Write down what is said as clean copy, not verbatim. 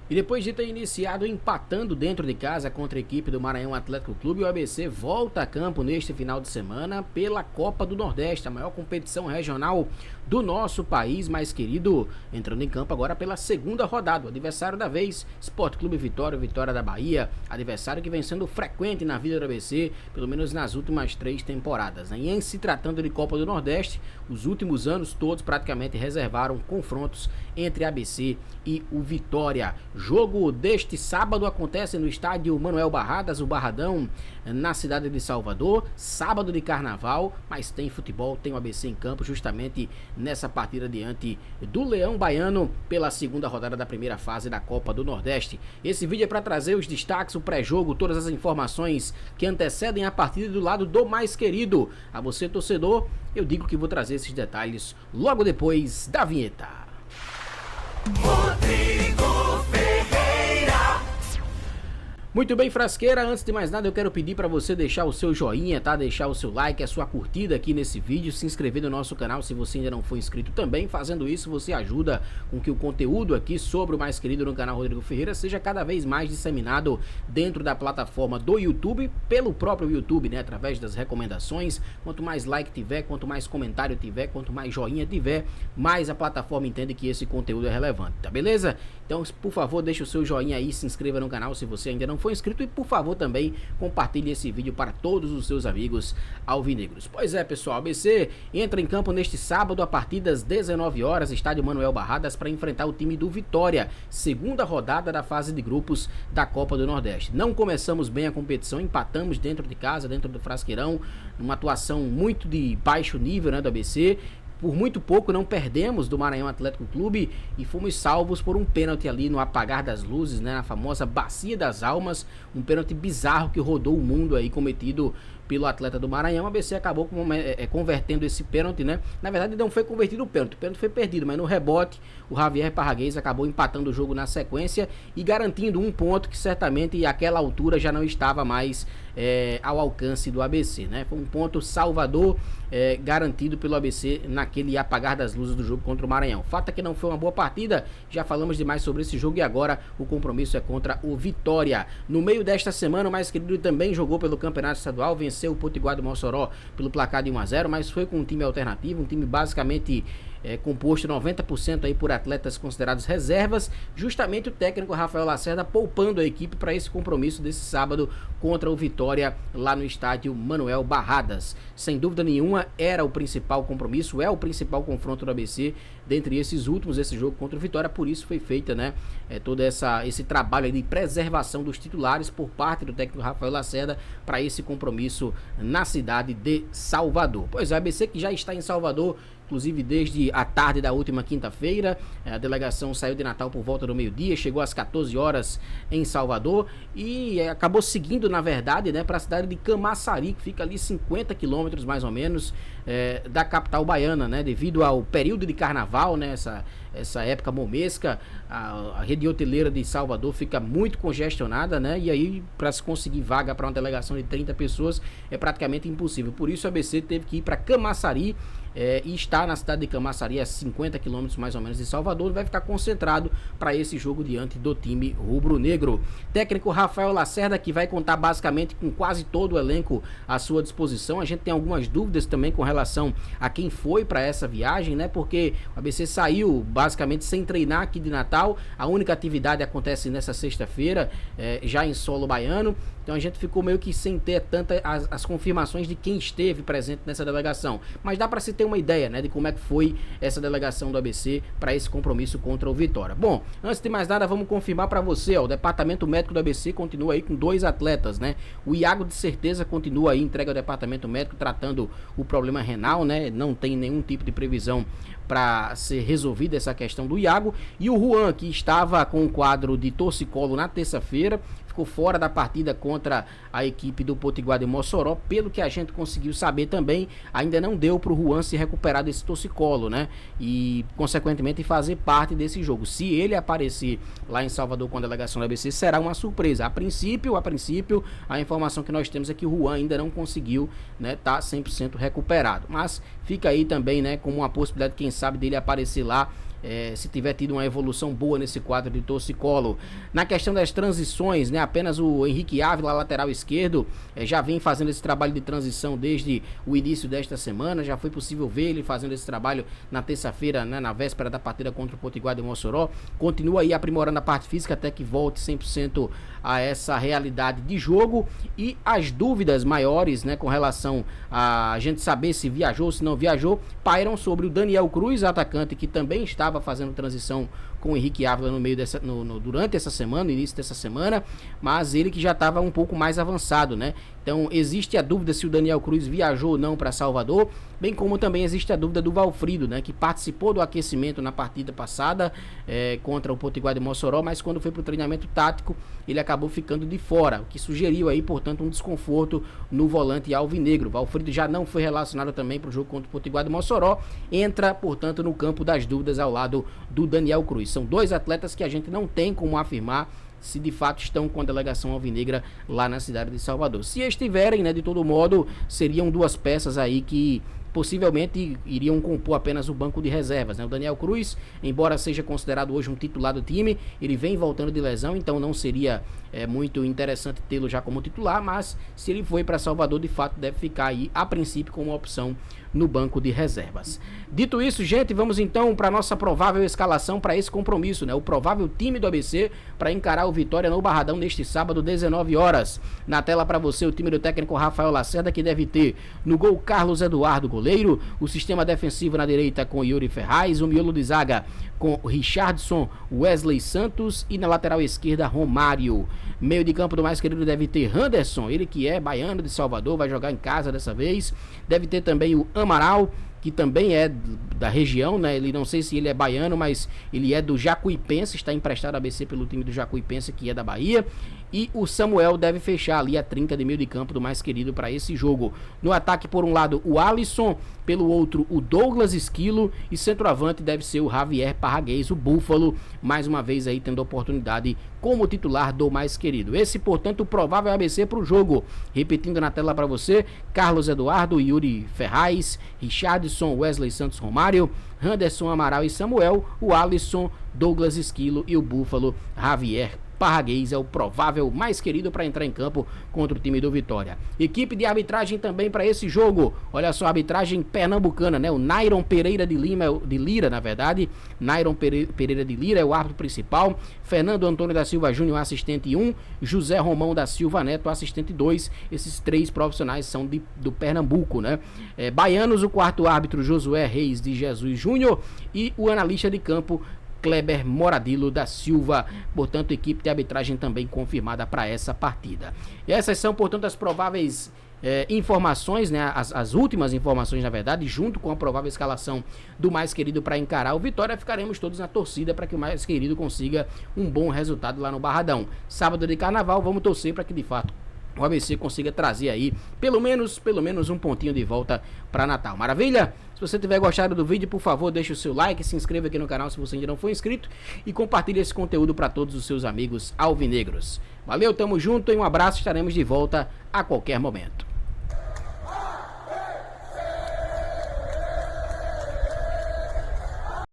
E depois de ter iniciado empatando dentro de casa contra a equipe do Maranhão Atlético Clube, o ABC volta a campo neste final de semana pela Copa do Nordeste, a maior competição regional do nosso país mais querido, entrando em campo agora pela segunda rodada. O adversário da vez, Sport Clube Vitória, Vitória da Bahia, adversário que vem sendo frequente na vida do ABC, pelo menos nas últimas 3 temporadas. E em se tratando de Copa do Nordeste, os últimos anos todos praticamente reservaram confrontos entre ABC e o Vitória. Jogo deste sábado acontece no estádio Manuel Barradas, o Barradão, na cidade de Salvador. Sábado de carnaval, mas tem futebol, tem o ABC em campo justamente nessa partida diante do Leão Baiano pela segunda rodada da primeira fase da Copa do Nordeste. Esse vídeo é para trazer os destaques, o pré-jogo, todas as informações que antecedem a partida do lado do mais querido. A você, torcedor, eu digo que vou trazer esses detalhes logo depois da vinheta. Muito bem, frasqueira, antes de mais nada eu quero pedir para você deixar o seu joinha, tá? Deixar o seu like, a sua curtida aqui nesse vídeo, se inscrever no nosso canal se você ainda não for inscrito também. Fazendo isso você ajuda com que o conteúdo aqui sobre o mais querido no canal Rodrigo Ferreira seja cada vez mais disseminado dentro da plataforma do YouTube, pelo próprio YouTube, né? Através das recomendações. Quanto mais like tiver, quanto mais comentário tiver, quanto mais joinha tiver, mais a plataforma entende que esse conteúdo é relevante, tá beleza? Então, por favor, deixa o seu joinha aí, se inscreva no canal se você ainda não for inscrito e, por favor, também compartilhe esse vídeo para todos os seus amigos alvinegros. Pois é, pessoal, o ABC entra em campo neste sábado a partir das 19 horas, estádio Manuel Barradas, para enfrentar o time do Vitória, segunda rodada da fase de grupos da Copa do Nordeste. Não começamos bem a competição, empatamos dentro de casa, dentro do Frasqueirão, numa atuação muito de baixo nível, né, do ABC. Por muito pouco não perdemos do Maranhão Atlético Clube e fomos salvos por um pênalti ali no apagar das luzes, né, na famosa Bacia das Almas, um pênalti bizarro que rodou o mundo aí, cometido pelo atleta do Maranhão. A ABC acabou convertendo esse pênalti, né? Na verdade não foi convertido o pênalti foi perdido, mas no rebote o Javier Parraguês acabou empatando o jogo na sequência e garantindo um ponto que certamente àquela altura já não estava mais ao alcance do ABC, né? Foi um ponto salvador garantido pelo ABC naquele apagar das luzes do jogo contra o Maranhão. Fato é que não foi uma boa partida, já falamos demais sobre esse jogo e agora o compromisso é contra o Vitória. No meio desta semana o mais querido também jogou pelo Campeonato Estadual, venceu o Potiguar do Mossoró pelo placar de 1-0, mas foi com um time alternativo, um time basicamente composto 90% aí por atletas considerados reservas, justamente o técnico Rafael Lacerda poupando a equipe para esse compromisso desse sábado contra o Vitória lá no estádio Manuel Barradas. Sem dúvida nenhuma era o principal compromisso, é o principal confronto do ABC dentre esses últimos, esse jogo contra o Vitória, por isso foi feita, né, todo esse trabalho de preservação dos titulares por parte do técnico Rafael Lacerda para esse compromisso na cidade de Salvador. Pois é, o ABC que já está em Salvador, inclusive desde a tarde da última quinta-feira. A delegação saiu de Natal por volta do meio-dia, chegou às 14 horas em Salvador e acabou seguindo, na verdade, né, para a cidade de Camaçari, que fica ali 50 quilômetros mais ou menos da capital baiana, né, devido ao período de carnaval, né, essa época momesca, a rede hoteleira de Salvador fica muito congestionada, né, e aí para se conseguir vaga para uma delegação de 30 pessoas é praticamente impossível. Por isso a ABC teve que ir para Camaçari e está na cidade de Camaçari, a 50 quilômetros mais ou menos de Salvador, vai ficar concentrado para esse jogo diante do time rubro-negro. Técnico Rafael Lacerda, que vai contar basicamente com quase todo o elenco à sua disposição. A gente tem algumas dúvidas também com relação a quem foi para essa viagem, né? Porque o ABC saiu basicamente sem treinar aqui de Natal. A única atividade acontece nessa sexta-feira, já em solo baiano. Então a gente ficou meio que sem ter as confirmações de quem esteve presente nessa delegação. Mas dá para se ter uma ideia, né, de como é que foi essa delegação do ABC para esse compromisso contra o Vitória. Bom, antes de mais nada, vamos confirmar para você, o departamento médico do ABC continua aí com 2 atletas, né? O Iago de certeza continua aí entregue ao departamento médico tratando o problema renal, né? Não tem nenhum tipo de previsão para ser resolvida essa questão do Iago. E o Juan, que estava com o quadro de torcicolo na terça-feira, ficou fora da partida contra a equipe do Potiguar de Mossoró. Pelo que a gente conseguiu saber também, ainda não deu para o Juan se recuperar desse torcicolo, né? E, consequentemente, fazer parte desse jogo. Se ele aparecer lá em Salvador com a delegação da ABC, será uma surpresa. A princípio, a informação que nós temos é que o Juan ainda não conseguiu, né, tá 100% recuperado. Mas fica aí também, né, como uma possibilidade, quem sabe, dele aparecer lá se tiver tido uma evolução boa nesse quadro de torcicolo. Na questão das transições, né, apenas o Henrique Ávila, lateral esquerdo, já vem fazendo esse trabalho de transição desde o início desta semana. Já foi possível ver ele fazendo esse trabalho na terça-feira, né, na véspera da partida contra o Potiguar de Mossoró. Continua aí aprimorando a parte física até que volte 100% a essa realidade de jogo. E as dúvidas maiores, né, com relação a gente saber se viajou, se não viajou, pairam sobre o Daniel Cruz, atacante que também estava fazendo transição com o Henrique Ávila no meio dessa, durante essa semana, no início dessa semana, mas ele que já estava um pouco mais avançado, né? Então existe a dúvida se o Daniel Cruz viajou ou não para Salvador, bem como também existe a dúvida do Valfrido, né? Que participou do aquecimento na partida passada contra o Potiguar de Mossoró, mas quando foi para o treinamento tático ele acabou ficando de fora, o que sugeriu aí, portanto, um desconforto no volante alvinegro. O Valfrido já não foi relacionado também para o jogo contra o Potiguar de Mossoró, entra, portanto, no campo das dúvidas ao lado do Daniel Cruz. São dois atletas que a gente não tem como afirmar se de fato estão com a delegação alvinegra lá na cidade de Salvador. Se estiverem, né, de todo modo, seriam duas peças aí que possivelmente iriam compor apenas o banco de reservas, né? O Daniel Cruz, embora seja considerado hoje um titular do time, ele vem voltando de lesão, então não seria muito interessante tê-lo já como titular, mas se ele foi para Salvador, de fato deve ficar aí a princípio como opção no banco de reservas. Dito isso, gente, vamos então para nossa provável escalação para esse compromisso, né? O provável time do ABC para encarar o Vitória no Barradão neste sábado, 19 horas. Na tela para você o time do técnico Rafael Lacerda, que deve ter no gol Carlos Eduardo, goleiro, o sistema defensivo na direita com Yuri Ferraz, o miolo de zaga com Richardson, Wesley Santos e na lateral esquerda Romário. Meio de campo do mais querido deve ter Anderson, ele que é baiano de Salvador, vai jogar em casa dessa vez. Deve ter também o Amaral, que também é da região, né? Ele, não sei se ele é baiano, mas ele é do Jacuipense, está emprestado a ABC pelo time do Jacuipense, que é da Bahia. E o Samuel deve fechar ali a trinca de meio de campo do mais querido para esse jogo. No ataque, por um lado, o Alisson, pelo outro, o Douglas Esquilo, e centroavante deve ser o Javier Parraguês, o Búfalo, mais uma vez aí tendo a oportunidade como titular do mais querido. Esse, portanto, o provável ABC para o jogo. Repetindo na tela para você: Carlos Eduardo, Yuri Ferraz, Richardson, Wesley Santos, Romário, Anderson, Amaral e Samuel, o Alisson, Douglas Esquilo e o Búfalo, Javier Parraguês é o provável mais querido para entrar em campo contra o time do Vitória. Equipe de arbitragem também para esse jogo. Olha só, a arbitragem pernambucana, né? O Nairon Pereira de Lira, na verdade. Nairon Pereira de Lira é o árbitro principal. Fernando Antônio da Silva Júnior, assistente 1. José Romão da Silva Neto, assistente 2. Esses três profissionais são do Pernambuco, né? Baianos, o quarto árbitro Josué Reis de Jesus Júnior. E o analista de campo Kleber Moradilo da Silva. Portanto, equipe de arbitragem também confirmada para essa partida. E essas são, portanto, as prováveis informações, né? As últimas informações, na verdade, junto com a provável escalação do mais querido para encarar o Vitória. Ficaremos todos na torcida para que o mais querido consiga um bom resultado lá no Barradão. Sábado de Carnaval, vamos torcer para que de fato o ABC consiga trazer aí pelo menos um pontinho de volta para Natal. Maravilha? Se você tiver gostado do vídeo, por favor, deixe o seu like, se inscreva aqui no canal se você ainda não for inscrito e compartilhe esse conteúdo para todos os seus amigos alvinegros. Valeu, tamo junto e um abraço, estaremos de volta a qualquer momento.